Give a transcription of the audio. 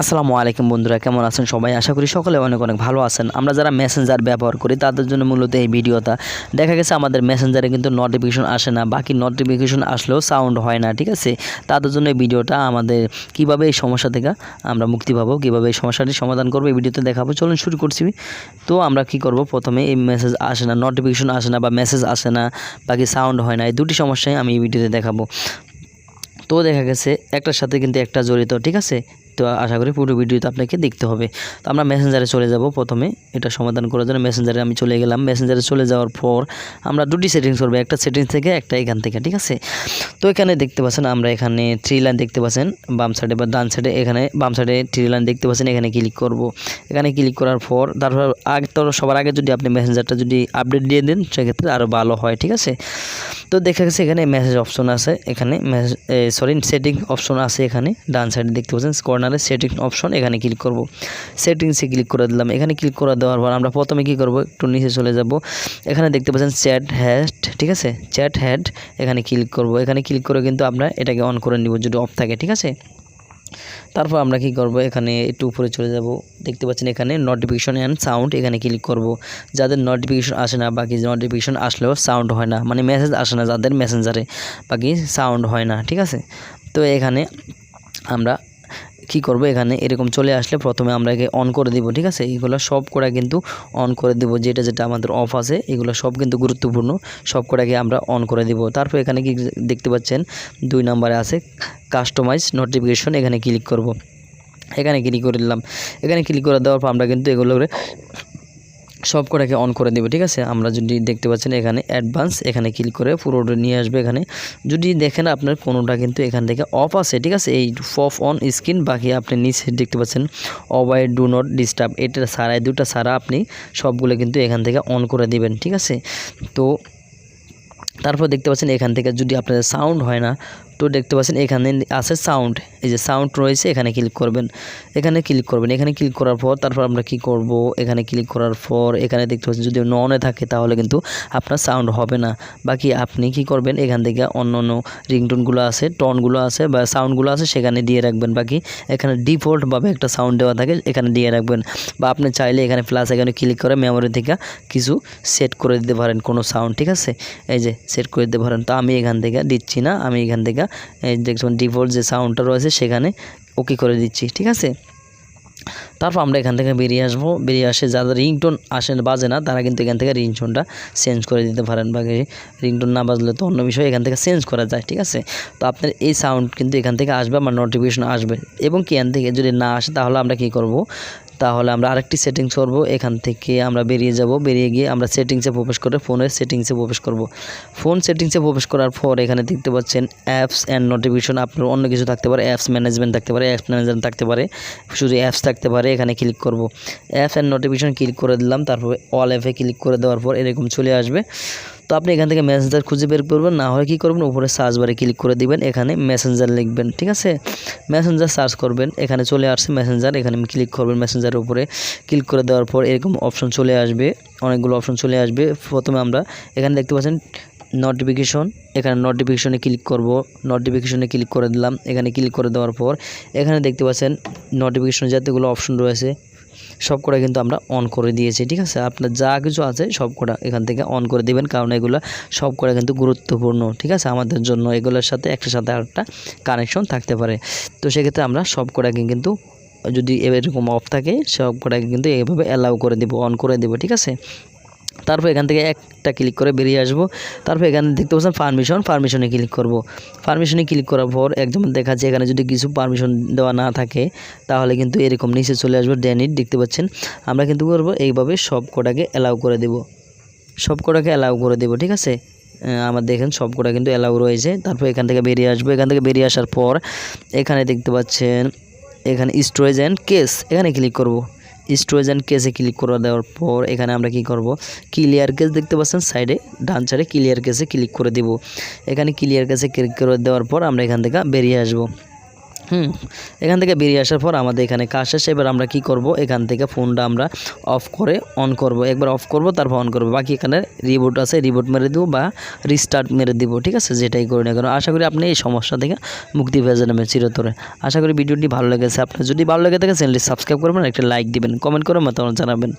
আসসালামু আলাইকুম বন্ধুরা, কেমন আছেন সবাই? আশা করি সকলে অনেক অনেক ভালো আছেন। আমরা যারা মেসেঞ্জার ব্যবহার করি তাদের জন্য মূলত এই ভিডিওটা। দেখা গেছে আমাদের মেসেঞ্জারে কিন্তু নোটিফিকেশন আসে না, বাকি নোটিফিকেশন আসলেও সাউন্ড হয় না, ঠিক আছে? তাদের জন্য এই ভিডিওটা আমাদের কিভাবে এই সমস্যা থেকে আমরা মুক্তি পাবো, কিভাবে এই সমস্যাটি সমাধান করবো এই ভিডিওতে দেখাবো। চলুন শুরু করছি। তো আমরা কি করব, প্রথমে এই মেসেজ আসে না, নোটিফিকেশন আসে না বা মেসেজ আসে না, বাকি সাউন্ড হয় না, এই দুটি সমস্যাই আমি এই ভিডিওতে দেখাবো। তো দেখা গেছে একটার সাথে কিন্তু একটা জড়িত, ঠিক আছে? তো আশা করি পুরো ভিডিওতে আপনাকে দেখতে হবে। তো আমরা মেসেঞ্জারে চলে যাব। প্রথমে এটা সমাধান করার জন্য মেসেঞ্জারে আমি চলে গেলাম। মেসেঞ্জারে চলে যাওয়ার পর আমরা দুটি সেটিংস করবো, একটা সেটিংস থেকে একটা এখান থেকে, ঠিক আছে? তো এখানে দেখতে পাচ্ছেন আমরা এখানে 3 লাইন দেখতে পাচ্ছেন বাম সাইডে বা ডান সাইডে, এখানে বাম সাইডে 3 লাইন দেখতে পাচ্ছেন, এখানে ক্লিক করব। এখানে ক্লিক করার পর তারপর সবার আগে যদি আপনি মেসেঞ্জারটা যদি আপডেট দিয়ে দেন সেক্ষেত্রে আরও ভালো হয়, ঠিক আছে? তো দেখা গেছে এখানে মেসেজ অপশন আছে, এখানে সেটিং অপশন আছে, এখানে ডান সাইডে দেখতে পাচ্ছেন কর্নারে সেটিং অপশন, এখানে ক্লিক করব। সেটিংসে ক্লিক করে দিলাম। এখানে ক্লিক করে দেওয়ার পর আমরা প্রথমে কি করব, একটু নিচে চলে যাব। এখানে দেখতে পাচ্ছেন চ্যাট হ্যাড, ঠিক আছে? চ্যাট হ্যাড, এখানে ক্লিক করব। এখানে ক্লিক করে কিন্তু আমরা এটাকে অন করে নিব যদি অফ থাকে, ঠিক আছে? তারপর আমরা কি করব, এখানে একটু উপরে চলে যাব। দেখতে পাচ্ছেন এখানে নোটিফিকেশন অ্যান্ড সাউন্ড, এখানে ক্লিক করব। যাদের নোটিফিকেশন আসে না, বাকি নোটিফিকেশন আসলেও সাউন্ড হয় না, মানে মেসেজ আসে না যাদের মেসেঞ্জারে, বাকি সাউন্ড হয় না, ঠিক আছে? তো এখানে আমরা কি করব, এখানে এরকম চলে আসলে প্রথমে আমরা একে অন করে দিব, ঠিক আছে? এগুলো সব কটা কিন্তু অন করে দিব, যেটা যেটা আমাদের অফ আছে এগুলো সব কিন্তু গুরুত্বপূর্ণ, সব কটাকে আমরা অন করে দিব। তারপর এখানে কি দেখতে পাচ্ছেন 2 নম্বরে আছে কাস্টমাইজ নোটিফিকেশন, এখানে ক্লিক করব। এখানে ক্লিক করে দিলাম। এখানে ক্লিক করে দেওয়ার পর আমরা কিন্তু এগুলো সব কটাকে অন করে দেব, ঠিক আছে? আমরা যদি দেখতে পাচ্ছেন এখানে অ্যাডভান্স, এখানে ক্লিক করে পুরোটা নিয়ে আসবে। এখানে যদি দেখেন আপনার কোনোটা কিন্তু এখান থেকে অফ আছে, ঠিক আছে? এই অফ অন স্ক্রিন, বাকি আপনি নিচে দেখতে পাচ্ছেন অ্যাভয়েড ডু নট ডিস্টার্ব, এটা ছাড়া, এই দুটো ছাড়া আপনি সবগুলো কিন্তু এখান থেকে অন করে দিবেন, ঠিক আছে? তো তারপর দেখতে পাচ্ছেন এখান থেকে যদি আপনাদের সাউন্ড হয় না, তো দেখতে পাচ্ছেন এখানে আছে সাউন্ড, এই যে সাউন্ড রয়েছে, এখানে ক্লিক করবেন। এখানে ক্লিক করবেন। এখানে ক্লিক করার পর তারপর আমরা কি করব, এখানে ক্লিক করার পর এখানে দেখতে পাচ্ছেন যদি ননে থাকে তাহলে কিন্তু আপনার সাউন্ড হবে না। বাকি আপনি কি করবেন, এখান থেকে অন্য অন্য রিংটোনগুলো আছে, টনগুলো আছে বা সাউন্ডগুলো আছে সেখানে দিয়ে রাখবেন। বাকি এখানে ডিফল্টভাবে একটা সাউন্ড দেওয়া থাকে, এখানে দিয়ে রাখবেন। বা আপনি চাইলে এখানে প্লাস এখানে ক্লিক করে মেমোরি থেকে কিছু সেট করে দিতে পারেন কোনো সাউন্ড, ঠিক আছে? এই যে সেট করে দিতে পারেন। তো আমি এখান থেকে দিচ্ছি না, আমি এখান থেকে দেখুন ডিফল্ট যে সাউন্ডটা রয়েছে সেখানে ওকে করে দিচ্ছি, ঠিক আছে? তারপর আমরা এখান থেকে বেরিয়ে আসবো। বেরিয়ে আসে যাদের রিংটোন আসে বাজে না তারা কিন্তু এখান থেকে রিংটোনটা চেঞ্জ করে দিতে পারেন, বাকি রিংটোন না বাজলে তো অন্য বিষয় এখান থেকে চেঞ্জ করা যায়, ঠিক আছে? তো আপনার এই সাউন্ড কিন্তু এখান থেকে আসবে, আমার নোটিফিকেশন আসবে। এবং কি এখান থেকে যদি না আসে তাহলে আমরা কি করব, তাহলে আমরা আরেকটি সেটিংস করব। এখান থেকে আমরা বেরিয়ে যাব, বেরিয়ে গিয়ে আমরা সেটিংসে প্রবেশ করে ফোনের সেটিংসে প্রবেশ করব। ফোন সেটিংসে প্রবেশ করার পর এখানে দেখতে পাচ্ছেন অ্যাপস অ্যান্ড নোটিফিকেশন, আপনার অন্য কিছু থাকতে পারে, অ্যাপস ম্যানেজমেন্ট থাকতে পারে, অ্যাপস ম্যানেজমেন্ট থাকতে পারে, শুধু অ্যাপস থাকতে পারে, এখানে ক্লিক করব। অ্যাপস অ্যান্ড নোটিফিকেশন ক্লিক করে দিলাম। তারপরে অল অ্যাপে ক্লিক করে দেওয়ার পর এরকম চলে আসবে। তো আপনি এখান থেকে মেসেঞ্জার খুঁজে বের করবেন, না হয় কী করবেন, উপরে সার্চ বারে ক্লিক করে দিবেন, এখানে মেসেঞ্জার লিখবেন, ঠিক আছে? মেসেঞ্জার সার্চ করবেন, এখানে চলে আসছে মেসেঞ্জার, এখানে ক্লিক করবেন। মেসেঞ্জারের উপরে ক্লিক করে দেওয়ার পর এরকম অপশন চলে আসবে, অনেকগুলো অপশন চলে আসবে। প্রথমে আমরা এখানে দেখতে পাচ্ছেন নোটিফিকেশন, এখানে নোটিফিকেশনে ক্লিক করব। নোটিফিকেশনে ক্লিক করে দিলাম। এখানে ক্লিক করে দেওয়ার পর এখানে দেখতে পাচ্ছেন নোটিফিকেশনে যতগুলো অপশন রয়েছে সব কটা কিন্তু আমরা অন করে দিয়েছি, ঠিক আছে? আপনার যা কিছু আছে সব কটা এখান থেকে অন করে দিবেন, কারণ এগুলো সব কটা কিন্তু গুরুত্বপূর্ণ, ঠিক আছে? আমাদের জন্য এগুলোর সাথে একটার সাথে আরেকটা কানেকশন থাকতে পারে। তো সেক্ষেত্রে আমরা সব কটাকে কিন্তু যদি এরকম অফ থাকে সব কটাকে কিন্তু এইভাবে অ্যালাউ করে দেব, অন করে দেব, ঠিক আছে? তারপর এখান থেকে একটা ক্লিক করে বেরিয়ে আসব। তারপর এখানে দেখতে পাচ্ছেন পারমিশনে ক্লিক করব। পারমিশনে ক্লিক করার পর একদম দেখাচ্ছে এখানে যদি কিছু পারমিশন দেওয়া না থাকে তাহলে কিন্তু এরকম নিচে চলে আসবে ডেনিট, দেখতে পাচ্ছেন। আমরা কিন্তু করব এইভাবে সব কটাকে অ্যালাউ করে দেব, সব কটাকে অ্যালাউ করে দেব, ঠিক আছে? আমার দেখেন সব কটা কিন্তু অ্যালাউ রয়েছে। তারপর এখান থেকে বেরিয়ে আসবো। এখান থেকে বেরিয়ে আসার পর এখানে দেখতে পাচ্ছেন এখানে স্টোরেজ অ্যান্ড কেস, এখানে ক্লিক করব। স্টোরেজ অ্যান্ড কেসে ক্লিক করে দেওয়ার পর এখানে আমরা কি করব, ক্লিয়ার কেস দেখতে পাচ্ছেন সাইডে ডান সাইডে ক্লিয়ার কেসে ক্লিক করে দিব। এখানে ক্লিয়ার কেসে ক্লিক করে দেওয়ার পর আমরা এখান থেকে বেরিয়ে আসব। এখান থেকে বেরিয়ে আসার পর আমাদের এখানে কাজ শেষ। এবার আমরা কি করব, এখান থেকে ফোনটা আমরা অফ করে অন করব, একবার অফ করব তারপর অন করব। বাকি এখানে রিবুট আছে, রিবুট মেরে দেবো বা রিস্টার্ট মেরে দিব, ঠিক আছে, যেটাই করি না কেন। আশা করি আপনি এই সমস্যা থেকে মুক্তি পেয়ে যাবেন চিরতরে। আশা করি ভিডিওটি ভালো লেগেছে। আপনার যদি ভালো লেগে থাকে চ্যানেলটি সাবস্ক্রাইব করবেন, একটা লাইক দিবেন, কমেন্ট করে মতামত জানাবেন।